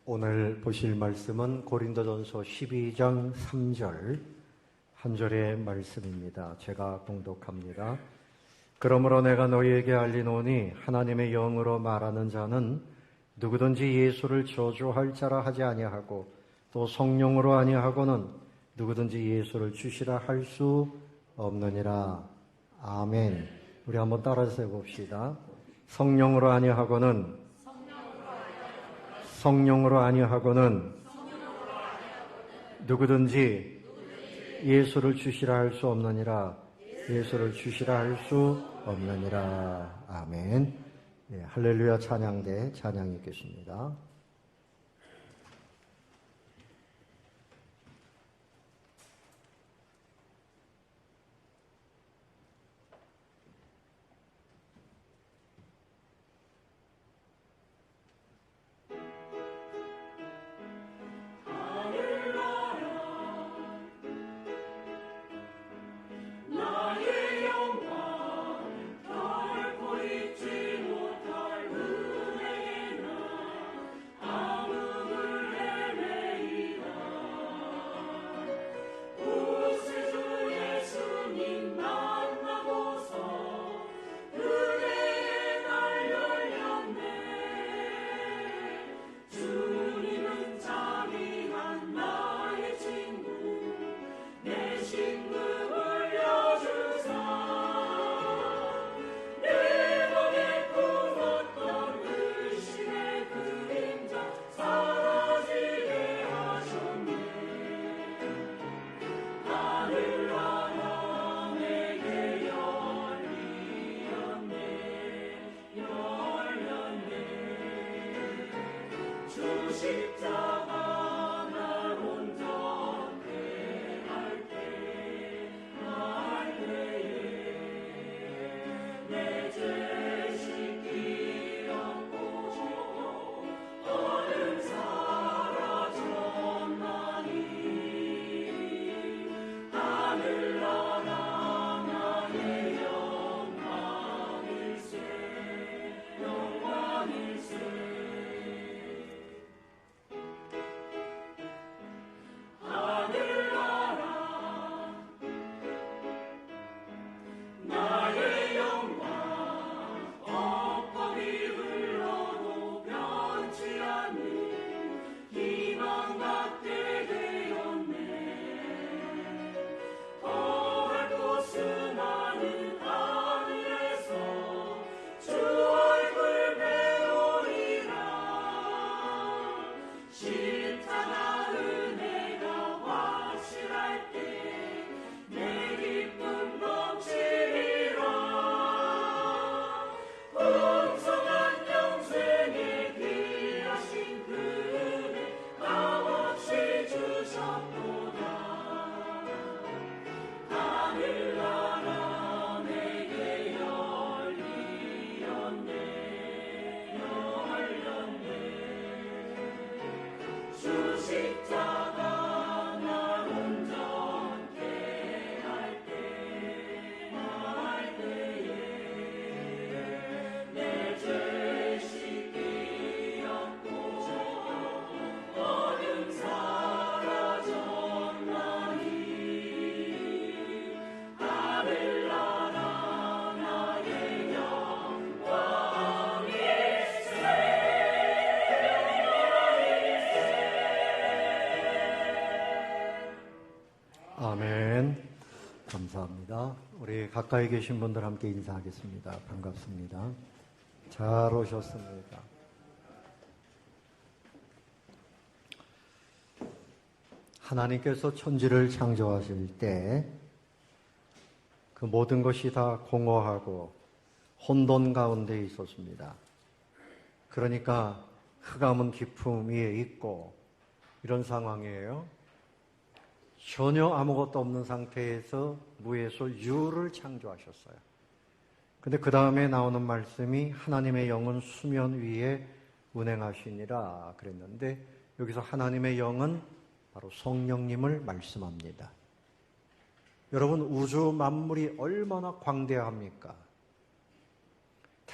오늘 보실 말씀은 고린도전서 12장 3절 한 절의 말씀입니다. 제가 봉독합니다. 그러므로 내가 너희에게 알리노니 하나님의 영으로 말하는 자는 누구든지 예수를 저주할 자라 하지 아니하고 또 성령으로 아니하고는 누구든지 예수를 주시라 할 수 없느니라. 아멘. 우리 한번 따라서 해봅시다. 성령으로 아니하고는 누구든지 예수를 주시라 할 수 없느니라. 예수를 주시라 할 수 없느니라. 아멘. 네, 할렐루야 찬양대 찬양이 있겠습니다. 아멘. 감사합니다. 우리 가까이 계신 분들 함께 인사하겠습니다. 반갑습니다. 잘 오셨습니다. 하나님께서 천지를 창조하실 때 그 모든 것이 다 공허하고 혼돈 가운데 있었습니다. 그러니까 흑암은 깊음 위에 있고 이런 상황이에요. 전혀 아무것도 없는 상태에서 무에서 유를 창조하셨어요. 근데 그 다음에 나오는 말씀이 하나님의 영은 수면 위에 운행하시니라 그랬는데 여기서 하나님의 영은 바로 성령님을 말씀합니다. 여러분, 우주 만물이 얼마나 광대합니까?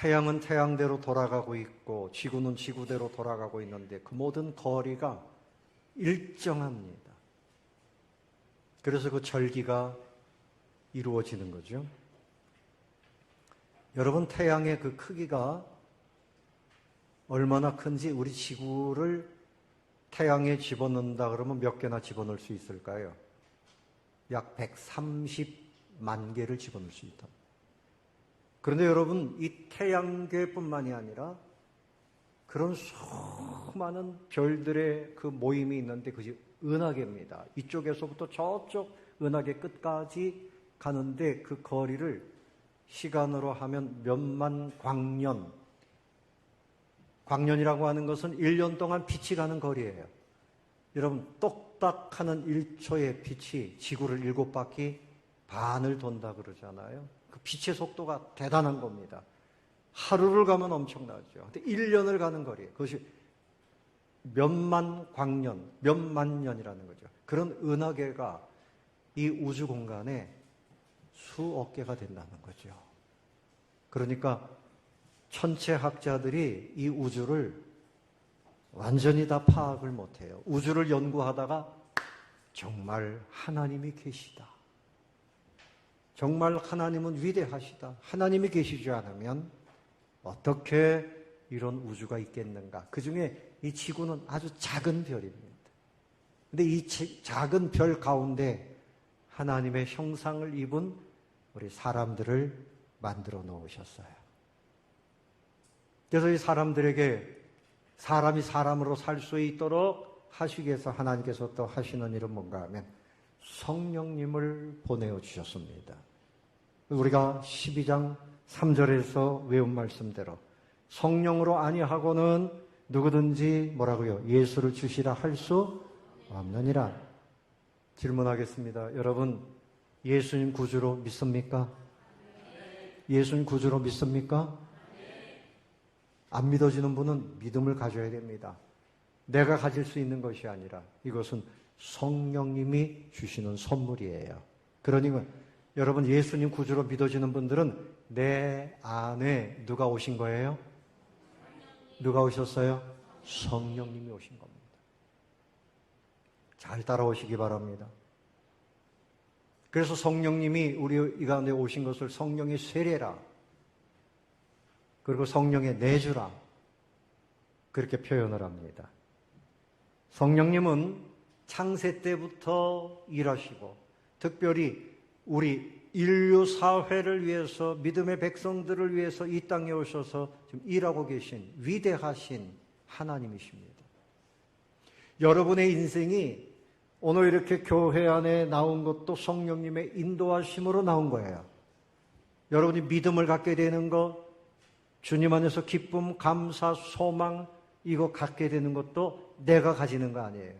태양은 태양대로 돌아가고 있고 지구는 지구대로 돌아가고 있는데 그 모든 거리가 일정합니다. 그래서 그 절기가 이루어지는 거죠. 여러분, 태양의 그 크기가 얼마나 큰지 우리 지구를 태양에 집어넣는다 그러면 몇 개나 집어넣을 수 있을까요? 약 130만 개를 집어넣을 수 있다. 그런데 여러분, 이 태양계뿐만이 아니라 그런 수많은 별들의 그 모임이 있는데 그것이 은하계입니다. 이쪽에서부터 저쪽 은하계 끝까지 가는데 그 거리를 시간으로 하면 몇만 광년, 광년이라고 하는 것은 1년 동안 빛이 가는 거리예요. 여러분, 똑딱하는 1초의 빛이 지구를 7바퀴 반을 돈다 그러잖아요. 그 빛의 속도가 대단한 겁니다. 하루를 가면 엄청나죠. 근데 1년을 가는 거리예요. 그것이 몇만 광년, 몇만 년이라는 거죠. 그런 은하계가 이 우주 공간에 수억 개가 된다는 거죠. 그러니까 천체학자들이 이 우주를 완전히 다 파악을 못해요. 우주를 연구하다가 정말 하나님이 계시다. 정말 하나님은 위대하시다. 하나님이 계시지 않으면 어떻게 이런 우주가 있겠는가. 그 중에 이 지구는 아주 작은 별입니다. 근데 이 작은 별 가운데 하나님의 형상을 입은 우리 사람들을 만들어 놓으셨어요. 그래서 이 사람들에게 사람이 사람으로 살 수 있도록 하시기 위해서 하나님께서 또 하시는 일은 뭔가 하면 성령님을 보내어 주셨습니다. 우리가 12장 3절에서 외운 말씀대로 성령으로 아니하고는 누구든지 뭐라고요? 예수를 주시라 할 수 없느니라. 질문하겠습니다. 여러분, 예수님 구주로 믿습니까? 예수님 구주로 믿습니까? 안 믿어지는 분은 믿음을 가져야 됩니다. 내가 가질 수 있는 것이 아니라 이것은 성령님이 주시는 선물이에요. 그러니까 여러분, 예수님 구주로 믿어지는 분들은 내 안에 누가 오신 거예요? 누가 오셨어요? 성령님이 오신 겁니다. 잘 따라오시기 바랍니다. 그래서 성령님이 우리 이 가운데 오신 것을 성령의 세례라, 그리고 성령의 내주라, 그렇게 표현을 합니다. 성령님은 창세 때부터 일하시고 특별히 우리 인류 사회를 위해서, 믿음의 백성들을 위해서 이 땅에 오셔서 지금 일하고 계신 위대하신 하나님이십니다. 여러분의 인생이 오늘 이렇게 교회 안에 나온 것도 성령님의 인도하심으로 나온 거예요. 여러분이 믿음을 갖게 되는 것, 주님 안에서 기쁨, 감사, 소망, 이거 갖게 되는 것도 내가 가지는 거 아니에요.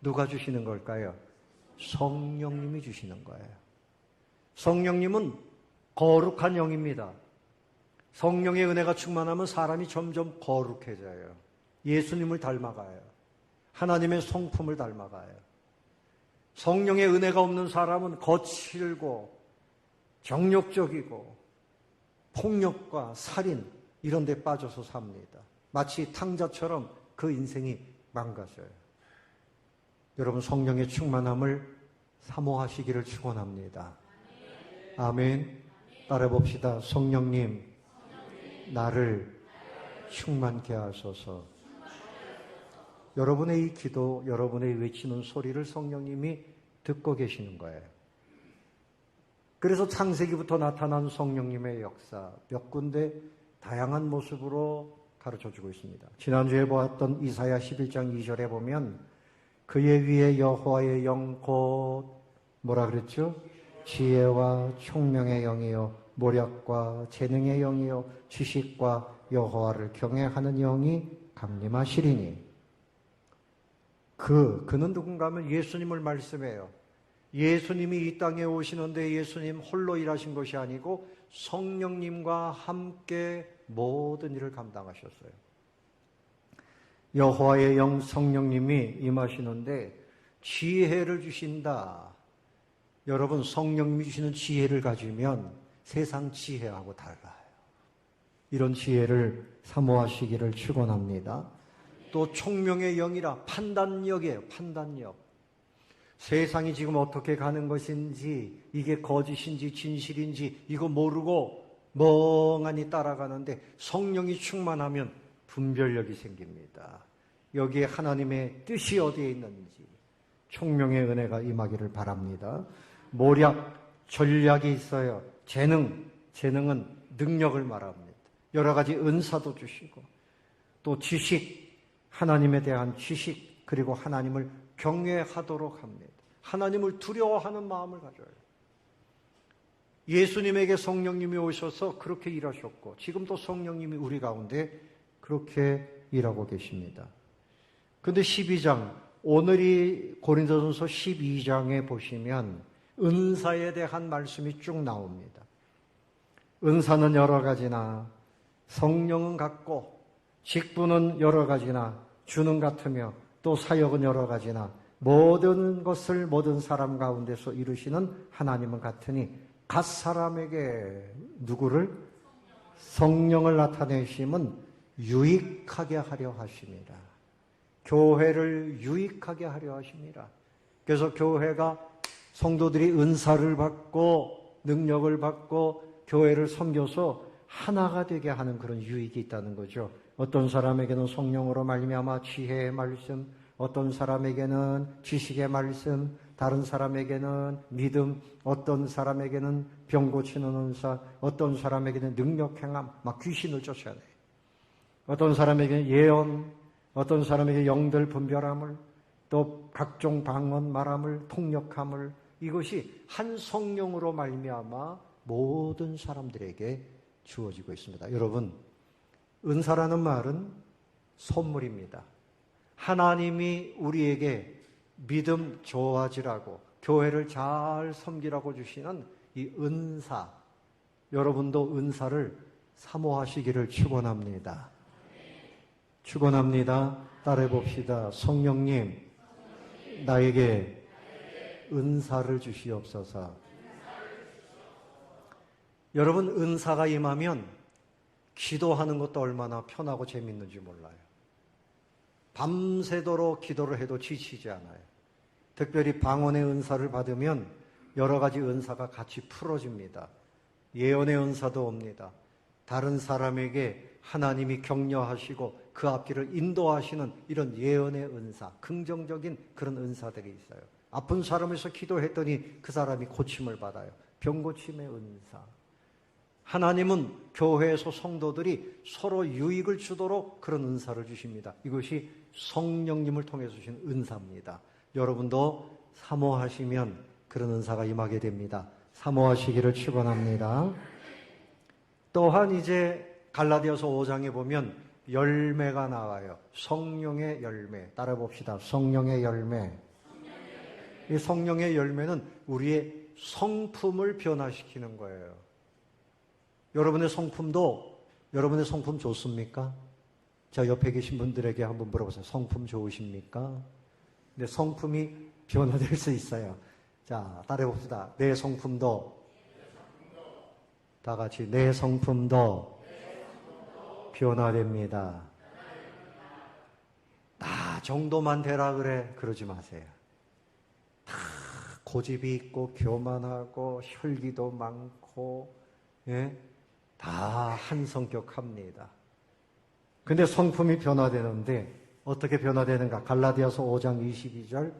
누가 주시는 걸까요? 성령님이 주시는 거예요. 성령님은 거룩한 영입니다. 성령의 은혜가 충만하면 사람이 점점 거룩해져요. 예수님을 닮아가요. 하나님의 성품을 닮아가요. 성령의 은혜가 없는 사람은 거칠고 정욕적이고 폭력과 살인 이런 데 빠져서 삽니다. 마치 탕자처럼 그 인생이 망가져요. 여러분, 성령의 충만함을 사모하시기를 축원합니다. 아멘. 따라 봅시다. 성령님, 나를 충만케 하소서. 여러분의 이 기도, 여러분의 외치는 소리를 성령님이 듣고 계시는 거예요. 그래서 창세기부터 나타난 성령님의 역사, 몇 군데 다양한 모습으로 가르쳐주고 있습니다. 지난주에 보았던 이사야 11장 2절에 보면 그의 위에 여호와의 영 곧 뭐라 그랬죠? 지혜와 총명의 영이요 모략과 재능의 영이요 지식과 여호와를 경외하는 영이 강림하시리니. 그는 누군가 하면 예수님을 말씀해요. 예수님이 이 땅에 오시는데 예수님 홀로 일하신 것이 아니고 성령님과 함께 모든 일을 감당하셨어요. 여호와의 영 성령님이 임하시는데 지혜를 주신다. 여러분, 성령님이 주시는 지혜를 가지면 세상 지혜하고 달라요. 이런 지혜를 사모하시기를 축원합니다. 또 총명의 영이라 판단력이에요. 판단력. 세상이 지금 어떻게 가는 것인지, 이게 거짓인지 진실인지 이거 모르고 멍하니 따라가는데 성령이 충만하면 분별력이 생깁니다. 여기에 하나님의 뜻이 어디에 있는지 총명의 은혜가 임하기를 바랍니다. 모략, 전략이 있어요. 재능은 능력을 말합니다. 여러 가지 은사도 주시고 또 지식, 하나님에 대한 지식, 그리고 하나님을 경외하도록 합니다. 하나님을 두려워하는 마음을 가져요. 예수님에게 성령님이 오셔서 그렇게 일하셨고 지금도 성령님이 우리 가운데 그렇게 일하고 계십니다. 그런데 12장, 오늘이 고린도전서 12장에 보시면 은사에 대한 말씀이 쭉 나옵니다. 은사는 여러 가지나 성령은 같고 직분은 여러 가지나 주는 같으며 또 사역은 여러 가지나 모든 것을 모든 사람 가운데서 이루시는 하나님은 같으니 각 사람에게 누구를? 성령을 나타내심은 유익하게 하려 하심이라. 교회를 유익하게 하려 하심이라. 그래서 교회가 성도들이 은사를 받고 능력을 받고 교회를 섬겨서 하나가 되게 하는 그런 유익이 있다는 거죠. 어떤 사람에게는 성령으로 말미암아 지혜의 말씀, 어떤 사람에게는 지식의 말씀, 다른 사람에게는 믿음, 어떤 사람에게는 병 고치는 은사, 어떤 사람에게는 능력 행함, 막 귀신을 쫓아내요. 어떤 사람에게는 예언, 어떤 사람에게 영들 분별함을, 또 각종 방언 말함을, 통역함을, 이것이 한 성령으로 말미암아 모든 사람들에게 주어지고 있습니다. 여러분, 은사라는 말은 선물입니다. 하나님이 우리에게 믿음 좋아지라고, 교회를 잘 섬기라고 주시는 이 은사, 여러분도 은사를 사모하시기를 축원합니다. 축원합니다. 따라해 봅시다. 성령님, 나에게 은사를 주시옵소서. 여러분, 은사가 임하면 기도하는 것도 얼마나 편하고 재밌는지 몰라요. 밤새도록 기도를 해도 지치지 않아요. 특별히 방언의 은사를 받으면 여러 가지 은사가 같이 풀어집니다. 예언의 은사도 옵니다. 다른 사람에게 하나님이 격려하시고 그 앞길을 인도하시는 이런 예언의 은사, 긍정적인 그런 은사들이 있어요. 아픈 사람에서 기도했더니 그 사람이 고침을 받아요. 병 고침의 은사. 하나님은 교회에서 성도들이 서로 유익을 주도록 그런 은사를 주십니다. 이것이 성령님을 통해서 주신 은사입니다. 여러분도 사모하시면 그런 은사가 임하게 됩니다. 사모하시기를 축원합니다. 또한 이제 갈라디아서 5장에 보면 열매가 나와요. 성령의 열매. 따라 봅시다. 성령의 열매. 이 성령의 열매는 우리의 성품을 변화시키는 거예요. 여러분의 성품 좋습니까? 자, 옆에 계신 분들에게 한번 물어보세요. 성품 좋으십니까? 네, 성품이 변화될 수 있어요. 자, 따라해 봅시다. 내 성품도, 다 같이 내 성품도 변화됩니다. 나 정도만 되라 그래. 그러지 마세요. 다 고집이 있고 교만하고 혈기도 많고, 예? 다 한 성격합니다. 근데 성품이 변화되는데 어떻게 변화되는가? 갈라디아서 5장 22절.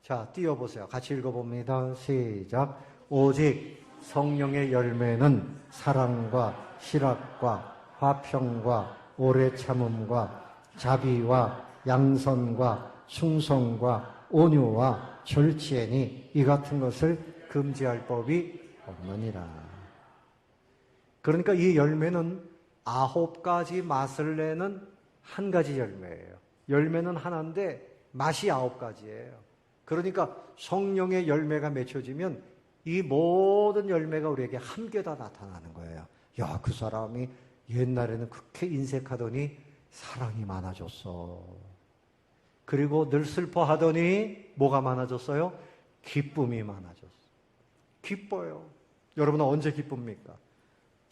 자, 띄워보세요. 같이 읽어봅니다. 시작. 오직 성령의 열매는 사랑과 실학과 화평과 오래 참음과 자비와 양선과 충성과 온유와 절제니 이 같은 것을 금지할 법이 없느니라. 그러니까 이 열매는 9가지 맛을 내는 한 가지 열매예요. 열매는 하나인데 맛이 9가지예요. 그러니까 성령의 열매가 맺혀지면 이 모든 열매가 우리에게 함께 다 나타나는 거예요. 야, 그 사람이 옛날에는 그렇게 인색하더니 사랑이 많아졌어. 그리고 늘 슬퍼하더니 뭐가 많아졌어요? 기쁨이 많아졌어. 기뻐요. 여러분은 언제 기쁩니까?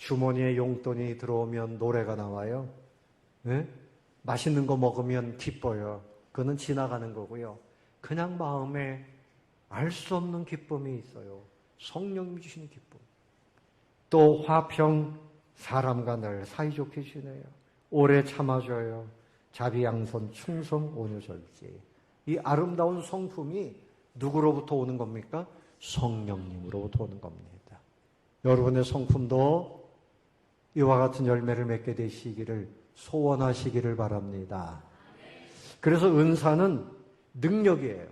주머니에 용돈이 들어오면 노래가 나와요. 네? 맛있는 거 먹으면 기뻐요. 그거는 지나가는 거고요. 그냥 마음에 알 수 없는 기쁨이 있어요. 성령님 주시는 기쁨. 또 화평, 사람과 늘 사이좋게 지내요. 오래 참아줘요. 자비양선, 충성, 온유절제. 이 아름다운 성품이 누구로부터 오는 겁니까? 성령님으로부터 오는 겁니다. 여러분의 성품도 이와 같은 열매를 맺게 되시기를 소원하시기를 바랍니다. 그래서 은사는 능력이에요.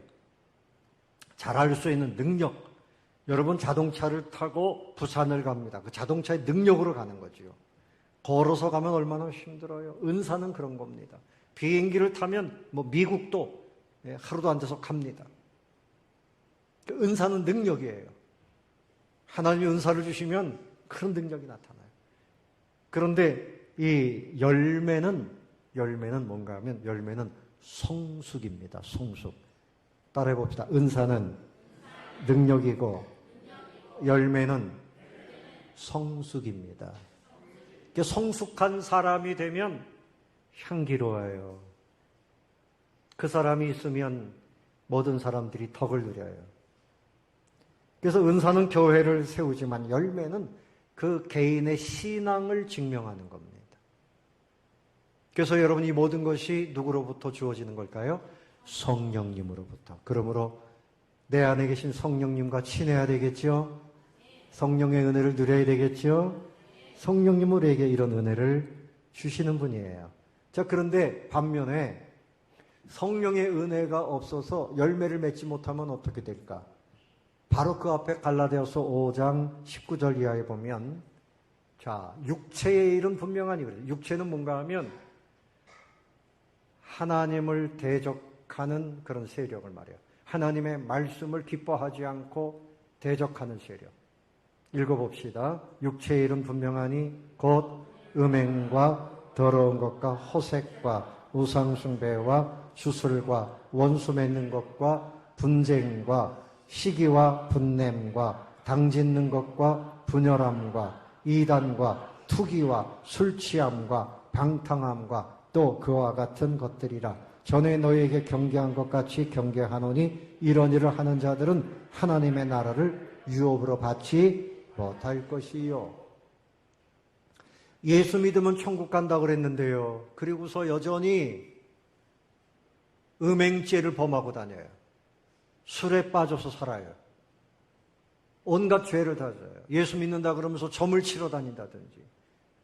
잘할 수 있는 능력. 여러분 자동차를 타고 부산을 갑니다. 그 자동차의 능력으로 가는 거죠. 걸어서 가면 얼마나 힘들어요. 은사는 그런 겁니다. 비행기를 타면 미국도 하루도 안 돼서 갑니다. 은사는 능력이에요. 하나님이 은사를 주시면 그런 능력이 나타나요. 그런데 이 열매는 뭔가 하면 열매는 성숙입니다. 성숙. 따라해 봅시다. 은사는 능력이고 열매는 성숙입니다. 성숙한 사람이 되면 향기로워요. 그 사람이 있으면 모든 사람들이 덕을 누려요. 그래서 은사는 교회를 세우지만 열매는 그 개인의 신앙을 증명하는 겁니다. 그래서 여러분 이 모든 것이 누구로부터 주어지는 걸까요? 성령님으로부터. 그러므로 내 안에 계신 성령님과 친해야 되겠죠? 성령의 은혜를 누려야 되겠죠? 성령님 우리에게 이런 은혜를 주시는 분이에요. 자, 그런데 반면에 성령의 은혜가 없어서 열매를 맺지 못하면 어떻게 될까? 바로 그 앞에 갈라디아서 5장 19절 이하에 보면 자, 육체의 일은 분명하니 그래요. 육체는 뭔가 하면 하나님을 대적하는 그런 세력을 말해요. 하나님의 말씀을 기뻐하지 않고 대적하는 세력. 읽어봅시다. 육체의 일은 분명하니 곧 음행과 더러운 것과 호색과 우상숭배와 주술과 원수 맺는 것과 분쟁과 시기와 분냄과 당짓는 것과 분열함과 이단과 투기와 술취함과 방탕함과 또 그와 같은 것들이라. 전에 너희에게 경계한 것 같이 경계하노니 이런 일을 하는 자들은 하나님의 나라를 유업으로 받지 못할 것이요. 예수 믿으면 천국 간다 그랬는데요. 그리고서 여전히 음행죄를 범하고 다녀요. 술에 빠져서 살아요. 온갖 죄를 다 져요. 예수 믿는다 그러면서 점을 치러 다닌다든지.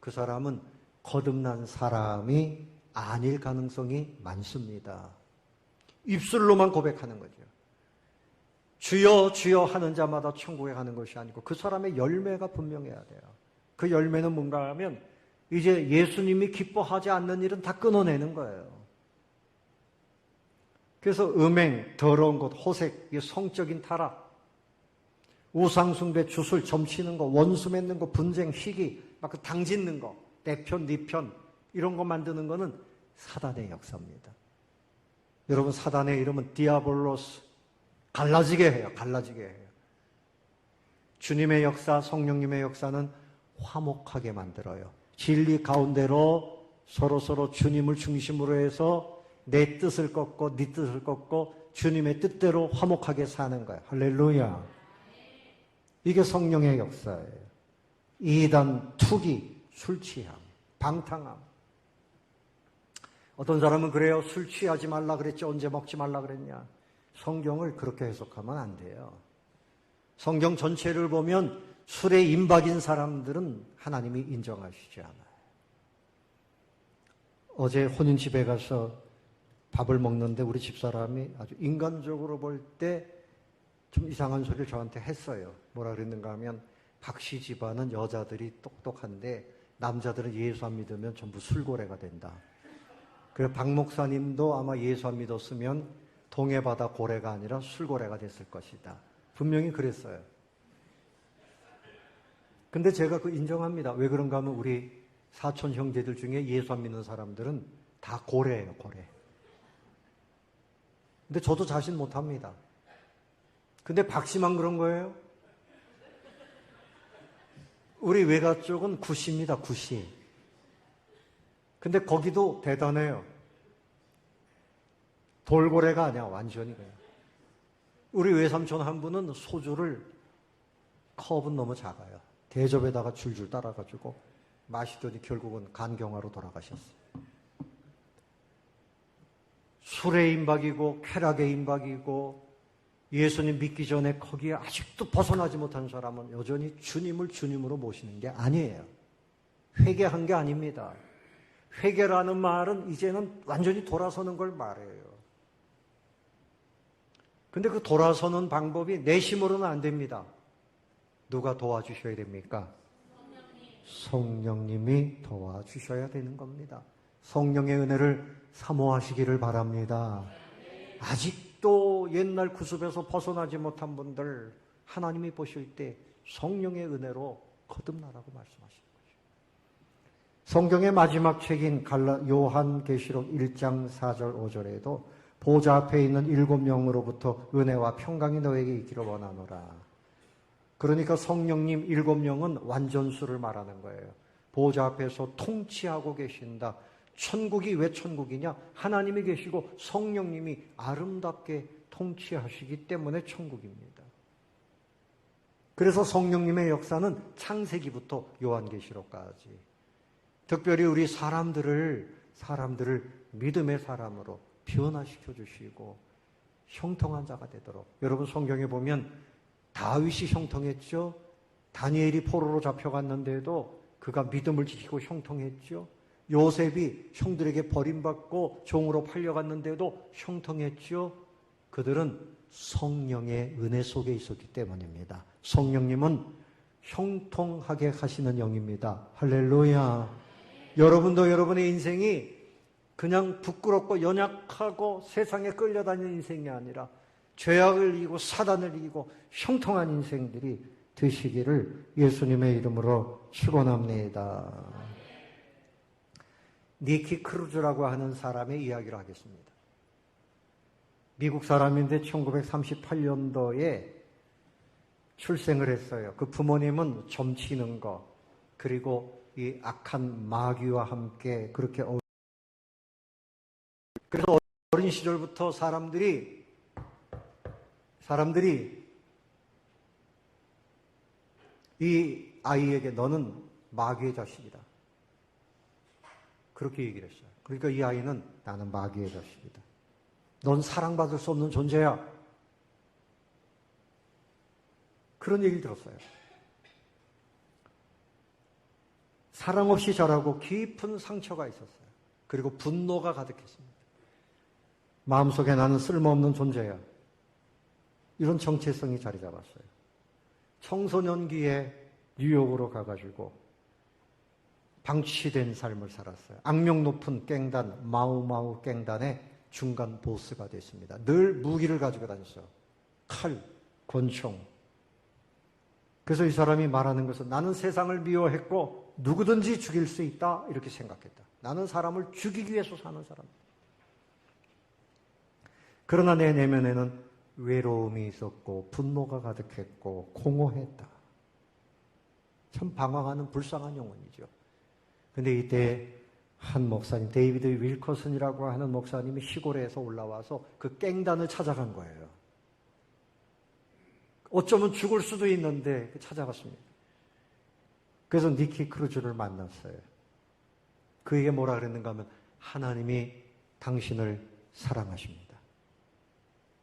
그 사람은 거듭난 사람이 아닐 가능성이 많습니다. 입술로만 고백하는 거죠. 주여 주여 하는 자마다 천국에 가는 것이 아니고 그 사람의 열매가 분명해야 돼요. 그 열매는 뭔가 하면 이제 예수님이 기뻐하지 않는 일은 다 끊어내는 거예요. 그래서 음행, 더러운 것, 호색, 성적인 타락, 우상숭배, 주술, 점치는 거, 원수 맺는 거, 분쟁, 시기, 막 그 당짓는 거, 내 편, 네 편 이런 거 만드는 거는 사단의 역사입니다. 여러분 사단의 이름은 디아볼로스. 갈라지게 해요. 갈라지게 해요. 주님의 역사, 성령님의 역사는 화목하게 만들어요. 진리 가운데로 서로 주님을 중심으로 해서 내 뜻을 꺾고 네 뜻을 꺾고 주님의 뜻대로 화목하게 사는 거예요. 할렐루야. 이게 성령의 역사예요. 이단, 투기, 술취함, 방탕함. 어떤 사람은 그래요. 술 취하지 말라 그랬지 언제 먹지 말라 그랬냐. 성경을 그렇게 해석하면 안 돼요. 성경 전체를 보면 술에 임박인 사람들은 하나님이 인정하시지 않아요. 어제 혼인집에 가서 밥을 먹는데 우리 집사람이 아주 인간적으로 볼 때 좀 이상한 소리를 저한테 했어요. 뭐라 그랬는가 하면 박씨 집안은 여자들이 똑똑한데 남자들은 예수 안 믿으면 전부 술고래가 된다. 그래서 박 목사님도 아마 예수 안 믿었으면 동해바다 고래가 아니라 술고래가 됐을 것이다. 분명히 그랬어요. 근데 제가 그 인정합니다. 왜 그런가 하면 우리 사촌 형제들 중에 예수 안 믿는 사람들은 다 고래예요, 고래. 근데 저도 자신 못합니다. 근데 박씨만 그런 거예요? 우리 외가 쪽은 구시입니다, 구시. 근데 거기도 대단해요. 돌고래가 아니야, 완전히 그냥. 우리 외삼촌 한 분은 소주를 컵은 너무 작아요. 대접에다가 줄줄 따라가지고 마시더니 결국은 간경화로 돌아가셨어요. 술의 임박이고 쾌락의 임박이고 예수님 믿기 전에 거기에 아직도 벗어나지 못한 사람은 여전히 주님을 주님으로 모시는 게 아니에요. 회개한 게 아닙니다. 회개라는 말은 이제는 완전히 돌아서는 걸 말해요. 근데 그 돌아서는 방법이 내 힘으로는 안 됩니다. 누가 도와주셔야 됩니까? 성령님이 도와주셔야 되는 겁니다. 성령의 은혜를 사모하시기를 바랍니다. 아직도 옛날 구습에서 벗어나지 못한 분들 하나님이 보실 때 성령의 은혜로 거듭나라고 말씀하시는 거죠. 성경의 마지막 책인 요한계시록 1장 4절 5절에도 보좌 앞에 있는 7영으로부터 은혜와 평강이 너에게 있기를 원하노라. 그러니까 성령님 7영은 완전수를 말하는 거예요. 보좌 앞에서 통치하고 계신다. 천국이 왜 천국이냐? 하나님이 계시고 성령님이 아름답게 통치하시기 때문에 천국입니다. 그래서 성령님의 역사는 창세기부터 요한계시록까지 특별히 우리 사람들을 믿음의 사람으로 변화시켜 주시고 형통한 자가 되도록. 여러분 성경에 보면 다윗이 형통했죠. 다니엘이 포로로 잡혀갔는데도 그가 믿음을 지키고 형통했죠. 요셉이 형들에게 버림받고 종으로 팔려갔는데도 형통했죠. 그들은 성령의 은혜 속에 있었기 때문입니다. 성령님은 형통하게 하시는 영입니다. 할렐루야. 여러분도 여러분의 인생이 그냥 부끄럽고 연약하고 세상에 끌려다니는 인생이 아니라 죄악을 이기고 사단을 이기고 형통한 인생들이 되시기를 예수님의 이름으로 축원합니다. 니키 크루즈라고 하는 사람의 이야기를 하겠습니다. 미국 사람인데 1938년도에 출생을 했어요. 그 부모님은 점치는 거 그리고 이 악한 마귀와 함께 그렇게 그래서 어린 시절부터 사람들이 이 아이에게 너는 마귀의 자식이다. 그렇게 얘기를 했어요. 그러니까 이 아이는 나는 마귀의 자식이다. 넌 사랑받을 수 없는 존재야. 그런 얘기를 들었어요. 사랑 없이 자라고 깊은 상처가 있었어요. 그리고 분노가 가득했습니다. 마음속에 나는 쓸모없는 존재야. 이런 정체성이 자리 잡았어요. 청소년기에 뉴욕으로 가가지고 방치된 삶을 살았어요. 악명 높은 갱단, 마우마우 갱단의 중간 보스가 됐습니다. 늘 무기를 가지고 다녔어요. 칼, 권총. 그래서 이 사람이 말하는 것은 나는 세상을 미워했고 누구든지 죽일 수 있다 이렇게 생각했다. 나는 사람을 죽이기 위해서 사는 사람이다. 그러나 내 내면에는 외로움이 있었고 분노가 가득했고 공허했다. 참 방황하는 불쌍한 영혼이죠. 근데 이때 한 목사님, 데이비드 윌커슨이라고 하는 목사님이 시골에서 올라와서 그 깽단을 찾아간 거예요. 어쩌면 죽을 수도 있는데 찾아갔습니다. 그래서 니키 크루즈를 만났어요. 그에게 뭐라 그랬는가 하면 하나님이 당신을 사랑하십니다.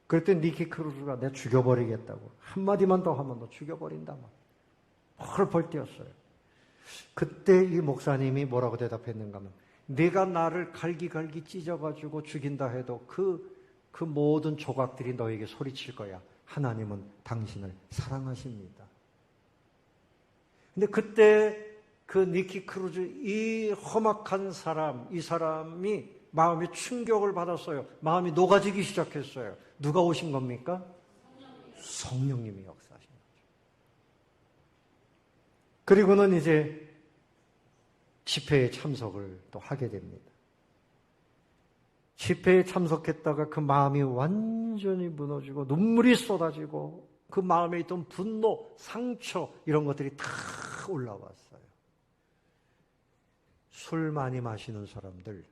그랬더니 니키 크루즈가 내가 죽여버리겠다고 한마디만 더 하면 너 죽여버린다 막 펄펄 뛰었어요. 그때 이 목사님이 뭐라고 대답했는가 하면 네가 나를 갈기갈기 찢어가지고 죽인다 해도 그 모든 조각들이 너에게 소리칠 거야. 하나님은 당신을 사랑하십니다. 근데 그때 그 니키 크루즈 이 험악한 사람, 이 사람이 마음이 충격을 받았어요. 마음이 녹아지기 시작했어요. 누가 오신 겁니까? 성령님이 역사하신 거죠. 그리고는 이제 집회에 참석을 또 하게 됩니다. 집회에 참석했다가 그 마음이 완전히 무너지고 눈물이 쏟아지고 그 마음에 있던 분노, 상처 이런 것들이 다 올라왔어요. 술 많이 마시는 사람들,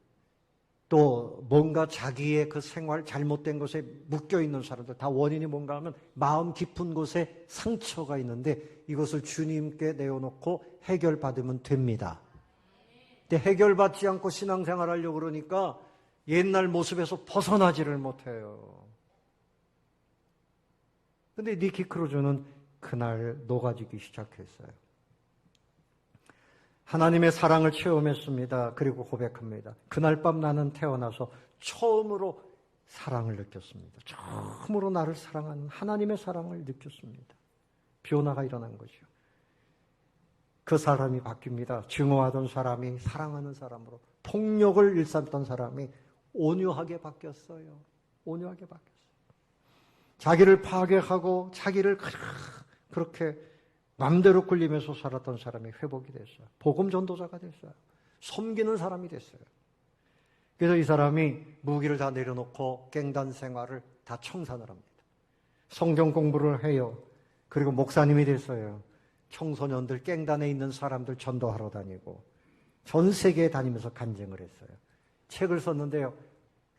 또 뭔가 자기의 그 생활 잘못된 것에 묶여있는 사람들, 다 원인이 뭔가 하면 마음 깊은 곳에 상처가 있는데 이것을 주님께 내어놓고 해결받으면 됩니다. 근데 해결받지 않고 신앙생활 하려고 그러니까 옛날 모습에서 벗어나지를 못해요. 근데 니키 크루즈는 그날 녹아지기 시작했어요. 하나님의 사랑을 체험했습니다. 그리고 고백합니다. 그날 밤 나는 태어나서 처음으로 사랑을 느꼈습니다. 처음으로 나를 사랑하는 하나님의 사랑을 느꼈습니다. 변화가 일어난 거죠. 그 사람이 바뀝니다. 증오하던 사람이 사랑하는 사람으로, 폭력을 일삼던 사람이 온유하게 바뀌었어요. 온유하게 바뀌었어요. 자기를 파괴하고 자기를 그렇게 맘대로 굴리면서 살았던 사람이 회복이 됐어요. 복음 전도자가 됐어요. 섬기는 사람이 됐어요. 그래서 이 사람이 무기를 다 내려놓고 갱단 생활을 다 청산을 합니다. 성경 공부를 해요. 그리고 목사님이 됐어요. 청소년들, 갱단에 있는 사람들 전도하러 다니고 전 세계에 다니면서 간증을 했어요. 책을 썼는데요.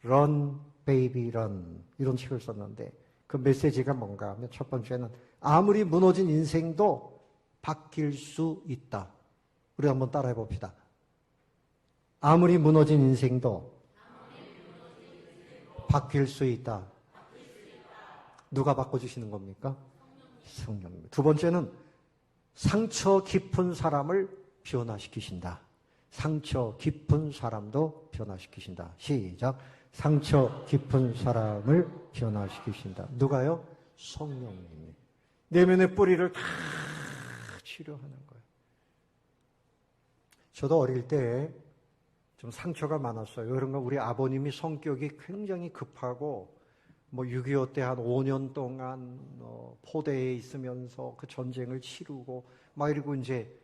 Run, baby, run. 이런 책을 썼는데 그 메시지가 뭔가 하면 첫 번째는 아무리 무너진 인생도 바뀔 수 있다. 우리 한번 따라해 봅시다. 아무리 무너진 인생도 바뀔 수 있다. 누가 바꿔주시는 겁니까? 성령님. 두 번째는 상처 깊은 사람을 변화시키신다. 상처 깊은 사람도 변화시키신다. 시작. 상처 깊은 사람을 변화시키신다. 누가요? 성령님이. 내면의 뿌리를 다 치료하는 거예요. 저도 어릴 때 좀 상처가 많았어요. 그런가 우리 아버님이 성격이 굉장히 급하고 6.25 때 한 5년 동안 포대에 있으면서 그 전쟁을 치르고 막 이러고 이제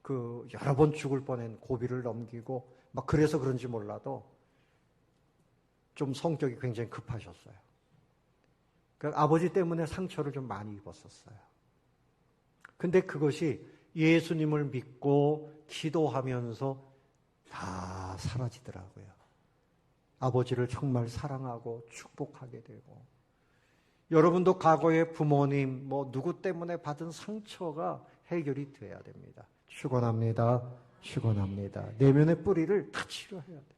그 여러 번 죽을 뻔한 고비를 넘기고 막 그래서 그런지 몰라도 좀 성격이 굉장히 급하셨어요. 그러니까 아버지 때문에 상처를 좀 많이 입었었어요. 근데 그것이 예수님을 믿고 기도하면서 다 사라지더라고요. 아버지를 정말 사랑하고 축복하게 되고, 여러분도 과거의 부모님 누구 때문에 받은 상처가 해결이 돼야 됩니다. 축원합니다. 축원합니다. 내면의 뿌리를 다 치료해야 돼요.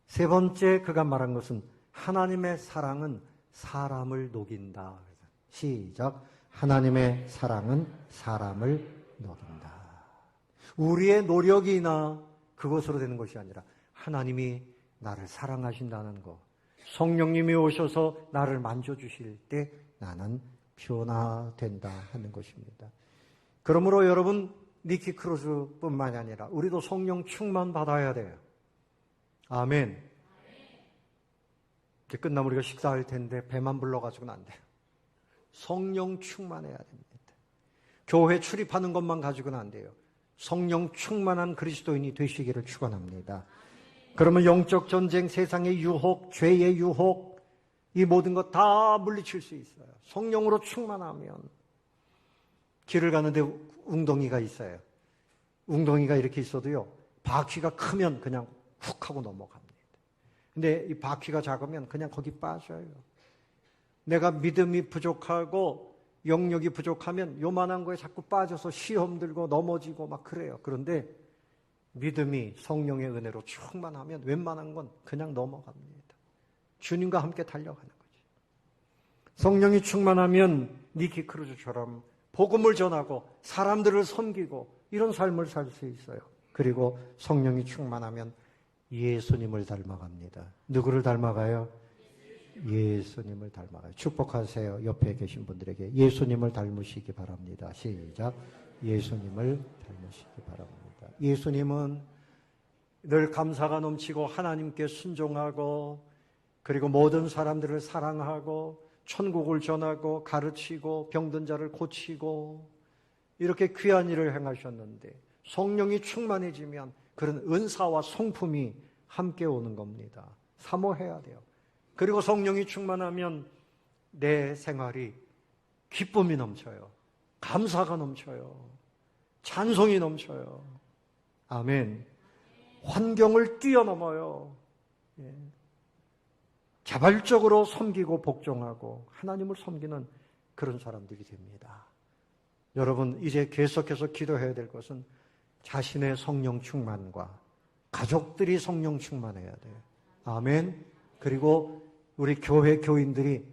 세 번째 그가 말한 것은 하나님의 사랑은 사람을 녹인다. 시작. 하나님의 사랑은 사람을 녹인다. 우리의 노력이나 그것으로 되는 것이 아니라 하나님이 나를 사랑하신다는 것, 성령님이 오셔서 나를 만져주실 때 나는 변화된다 하는 것입니다. 그러므로 여러분, 니키 크루즈뿐만이 아니라 우리도 성령 충만 받아야 돼요. 아멘. 이제 끝나면 우리가 식사할 텐데 배만 불러가지고는 안 돼요. 성령 충만해야 됩니다. 교회 출입하는 것만 가지고는 안 돼요. 성령 충만한 그리스도인이 되시기를 축원합니다. 그러면 영적 전쟁, 세상의 유혹, 죄의 유혹, 이 모든 것 다 물리칠 수 있어요. 성령으로 충만하면. 길을 가는데 웅덩이가 있어요. 웅덩이가 이렇게 있어도요, 바퀴가 크면 그냥 훅 하고 넘어갑니다. 근데 이 바퀴가 작으면 그냥 거기 빠져요. 내가 믿음이 부족하고 영역이 부족하면 요만한 거에 자꾸 빠져서 시험 들고 넘어지고 막 그래요. 그런데 믿음이 성령의 은혜로 충만하면 웬만한 건 그냥 넘어갑니다. 주님과 함께 달려가는 거죠. 성령이 충만하면 니키 크루즈처럼 복음을 전하고 사람들을 섬기고 이런 삶을 살 수 있어요. 그리고 성령이 충만하면 예수님을 닮아갑니다. 누구를 닮아가요? 예수님을 닮아가요. 축복하세요. 옆에 계신 분들에게 예수님을 닮으시기 바랍니다. 시작. 예수님을 닮으시기 바랍니다. 예수님은 늘 감사가 넘치고 하나님께 순종하고 그리고 모든 사람들을 사랑하고 천국을 전하고 가르치고 병든 자를 고치고 이렇게 귀한 일을 행하셨는데 성령이 충만해지면 그런 은사와 성품이 함께 오는 겁니다. 사모해야 돼요. 그리고 성령이 충만하면 내 생활이 기쁨이 넘쳐요. 감사가 넘쳐요. 찬송이 넘쳐요. 아멘. 환경을 뛰어넘어요. 예. 자발적으로 섬기고 복종하고 하나님을 섬기는 그런 사람들이 됩니다. 여러분, 이제 계속해서 기도해야 될 것은 자신의 성령 충만과 가족들이 성령 충만해야 돼요. 아멘. 그리고 우리 교회 교인들이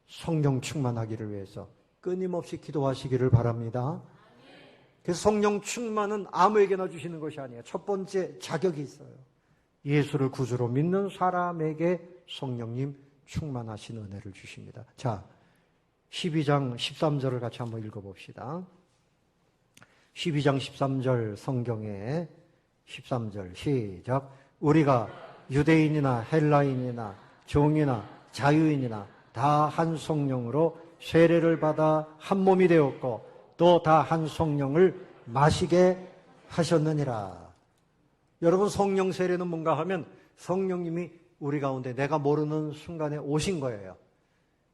성령 충만하기를 위해서 끊임없이 기도하시기를 바랍니다. 그래서 성령 충만은 아무에게나 주시는 것이 아니에요. 첫 번째 자격이 있어요. 예수를 구주로 믿는 사람에게 성령님 충만하신 은혜를 주십니다. 자, 12장 13절을 같이 한번 읽어봅시다. 12장 13절 성경에 13절 시작. 우리가 유대인이나 헬라인이나 종이나 자유인이나 다 한 성령으로 세례를 받아 한 몸이 되었고 또 다 한 성령을 마시게 하셨느니라. 여러분, 성령 세례는 뭔가 하면 성령님이 우리 가운데 내가 모르는 순간에 오신 거예요.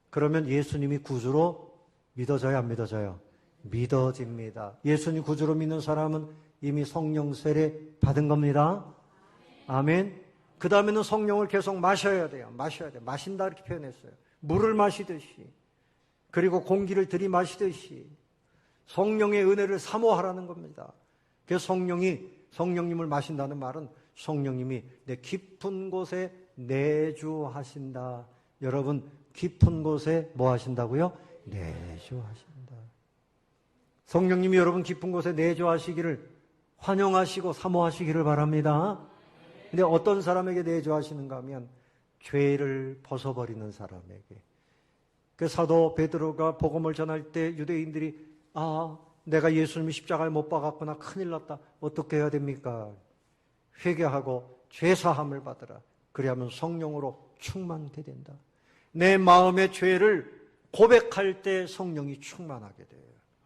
그러면 예수님이 구주로 믿어져요, 안 믿어져요? 믿어집니다. 예수님 구주로 믿는 사람은 이미 성령 세례 받은 겁니다. 아멘. 그 다음에는 성령을 계속 마셔야 돼요. 마셔야 돼요. 마신다 이렇게 표현했어요. 물을 마시듯이, 그리고 공기를 들이마시듯이 성령의 은혜를 사모하라는 겁니다. 그래서 성령님을 마신다는 말은 성령님이 내 깊은 곳에 내주하신다. 여러분, 깊은 곳에 뭐 하신다고요? 내주하신다. 성령님이 여러분 깊은 곳에 내주하시기를 환영하시고 사모하시기를 바랍니다. 근데 어떤 사람에게 내주하시는가 하면 죄를 벗어버리는 사람에게. 그 사도 베드로가 복음을 전할 때 유대인들이 내가 예수님이 십자가에 못 박았구나, 큰일 났다, 어떻게 해야 됩니까? 회개하고 죄사함을 받으라. 그리하면 성령으로 충만케 된다. 내 마음의 죄를 고백할 때 성령이 충만하게 돼요.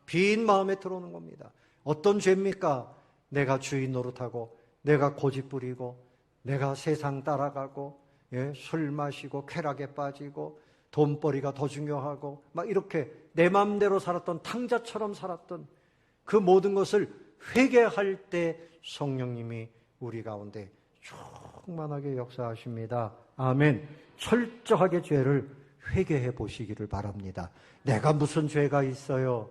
빈 마음에 들어오는 겁니다. 어떤 죄입니까? 내가 주인 노릇하고, 내가 고집 부리고, 내가 세상 따라가고, 술 마시고 쾌락에 빠지고 돈벌이가 더 중요하고 막 이렇게 내 마음대로 살았던, 탕자처럼 살았던 그 모든 것을 회개할 때 성령님이 우리 가운데 충만하게 역사하십니다. 아멘. 철저하게 죄를 회개해 보시기를 바랍니다. 내가 무슨 죄가 있어요?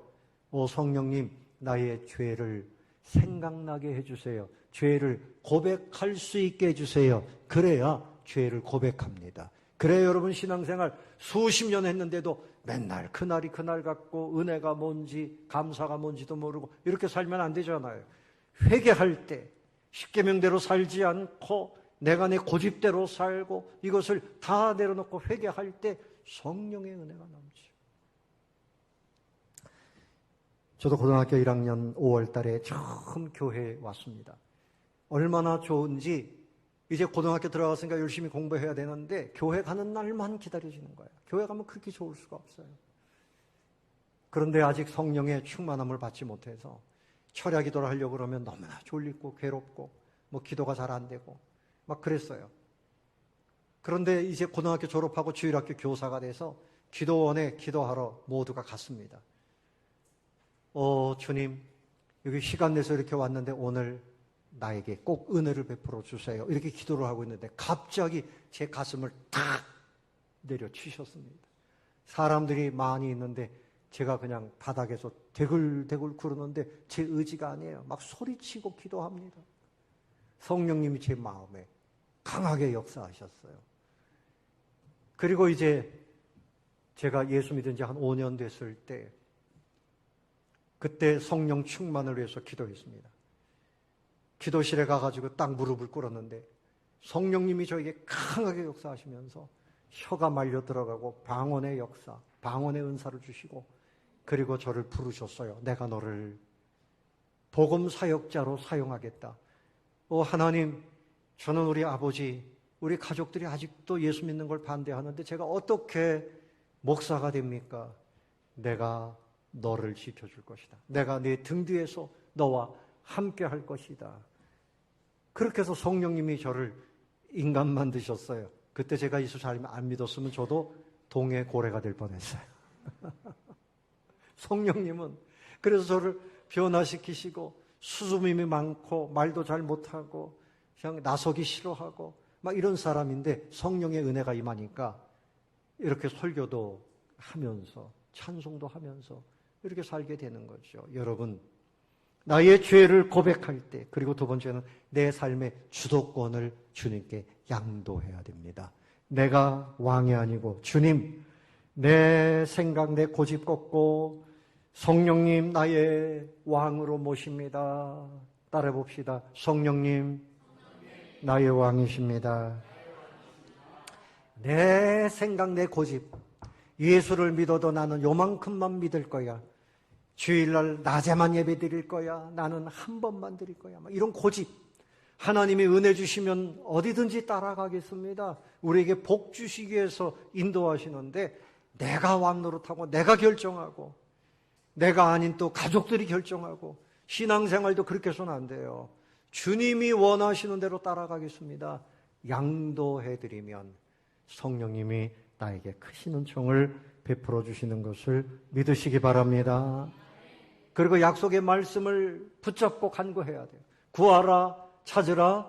오 성령님, 나의 죄를 생각나게 해주세요. 죄를 고백할 수 있게 해주세요. 그래야 죄를 고백합니다. 그래야 여러분 신앙생활 수십 년 했는데도 맨날 그날이 그날 같고 은혜가 뭔지 감사가 뭔지도 모르고 이렇게 살면 안 되잖아요. 회개할 때 십계명대로 살지 않고 내가 내 고집대로 살고 이것을 다 내려놓고 회개할 때 성령의 은혜가 넘치죠. 저도 고등학교 1학년 5월 달에 처음 교회에 왔습니다. 얼마나 좋은지, 이제 고등학교 들어갔으니까 열심히 공부해야 되는데 교회 가는 날만 기다려지는 거예요. 교회 가면 그렇게 좋을 수가 없어요. 그런데 아직 성령의 충만함을 받지 못해서 철야 기도를 하려고 그러면 너무나 졸리고 괴롭고 뭐 기도가 잘 안 되고 막 그랬어요. 그런데 이제 고등학교 졸업하고 주일학교 교사가 돼서 기도원에 기도하러 모두가 갔습니다. 주님, 여기 시간 내서 이렇게 왔는데 오늘 나에게 꼭 은혜를 베풀어 주세요. 이렇게 기도를 하고 있는데 갑자기 제 가슴을 탁 내려치셨습니다. 사람들이 많이 있는데 제가 그냥 바닥에서 대굴대굴 구르는데 제 의지가 아니에요. 막 소리치고 기도합니다. 성령님이 제 마음에 강하게 역사하셨어요. 그리고 이제 제가 예수 믿은 지 한 5년 됐을 때 그때 성령 충만을 위해서 기도했습니다. 기도실에 가가지고 딱 무릎을 꿇었는데 성령님이 저에게 강하게 역사하시면서 혀가 말려 들어가고 방언의 역사, 방언의 은사를 주시고 그리고 저를 부르셨어요. 내가 너를 복음 사역자로 사용하겠다. 하나님, 저는 우리 아버지, 우리 가족들이 아직도 예수 믿는 걸 반대하는데 제가 어떻게 목사가 됩니까? 내가 너를 지켜줄 것이다. 내가 네 등 뒤에서 너와 함께 할 것이다. 그렇게 해서 성령님이 저를 인간 만드셨어요. 그때 제가 예수 잘 안 믿었으면 저도 동해 고래가 될 뻔했어요. 성령님은 그래서 저를 변화시키시고 수줍음이 많고 말도 잘 못하고 그냥 나서기 싫어하고 막 이런 사람인데 성령의 은혜가 임하니까 이렇게 설교도 하면서 찬송도 하면서 이렇게 살게 되는 거죠. 여러분, 나의 죄를 고백할 때, 그리고 두 번째는 내 삶의 주도권을 주님께 양도해야 됩니다. 내가 왕이 아니고 주님, 내 생각, 내 고집 꺾고 성령님 나의 왕으로 모십니다. 따라해 봅시다. 성령님 나의 왕이십니다. 내 생각, 내 고집, 예수를 믿어도 나는 요만큼만 믿을 거야. 주일날 낮에만 예배 드릴 거야. 나는 한 번만 드릴 거야. 이런 고집. 하나님이 은혜 주시면 어디든지 따라가겠습니다. 우리에게 복 주시기 위해서 인도하시는데 내가 왕 노릇하고 내가 결정하고 내가 아닌 또 가족들이 결정하고 신앙생활도 그렇게 해서는 안 돼요. 주님이 원하시는 대로 따라가겠습니다. 양도해드리면 성령님이 나에게 크신 은총을 베풀어 주시는 것을 믿으시기 바랍니다. 그리고 약속의 말씀을 붙잡고 간구해야 돼요. 구하라, 찾으라,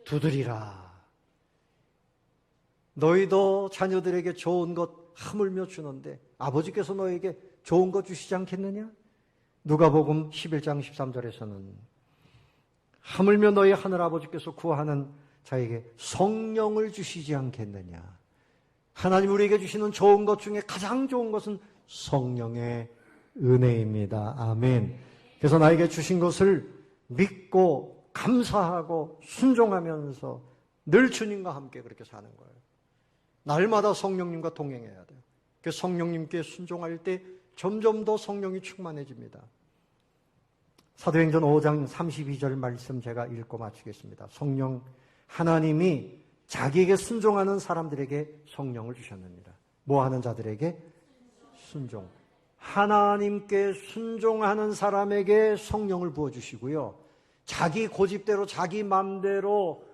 두드리라. 너희도 자녀들에게 좋은 것 하물며 주는데 아버지께서 너에게 좋은 것 주시지 않겠느냐? 누가복음 11장 13절에서는 하물며 너희 하늘아버지께서 구하는 자에게 성령을 주시지 않겠느냐? 하나님 우리에게 주시는 좋은 것 중에 가장 좋은 것은 성령의 은혜입니다. 아멘. 그래서 나에게 주신 것을 믿고 감사하고 순종하면서 늘 주님과 함께 그렇게 사는 거예요. 날마다 성령님과 동행해야 돼요. 그래서 성령님께 순종할 때 점점 더 성령이 충만해집니다. 사도행전 5장 32절 말씀 제가 읽고 마치겠습니다. 성령 하나님이 자기에게 순종하는 사람들에게 성령을 주셨느니라. 뭐 하는 자들에게? 순종. 하나님께 순종하는 사람에게 성령을 부어주시고요. 자기 고집대로 자기 마음대로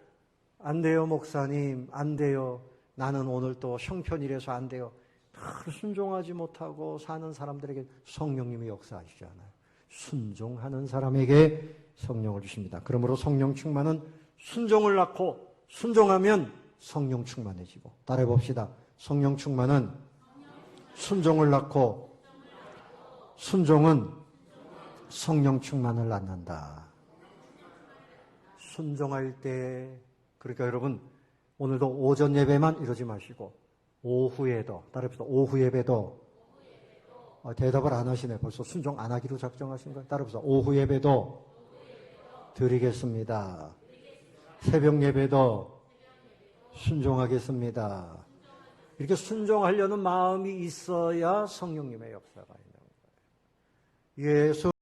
안 돼요 목사님, 안 돼요. 나는 오늘 또 형편이라서 안 돼요. 늘 순종하지 못하고 사는 사람들에게 성령님이 역사하시잖아요. 순종하는 사람에게 성령을 주십니다. 그러므로 성령 충만은 순종을 낳고 순종하면 성령 충만해지고, 따라해 봅시다. 성령 충만은 순종을 낳고 순종은 성령 충만을 낳는다. 순종할 때, 그러니까 여러분 오늘도 오전 예배만 이러지 마시고 오후에도, 따라해봅시다. 오후 예배도. 대답을 안 하시네. 벌써 순종 안 하기로 작정하신 거예요. 따라해봅시다. 오후 예배도 드리겠습니다. 새벽 예배도 순종하겠습니다. 이렇게 순종하려는 마음이 있어야 성령님의 역사가 있는 거예요. 예수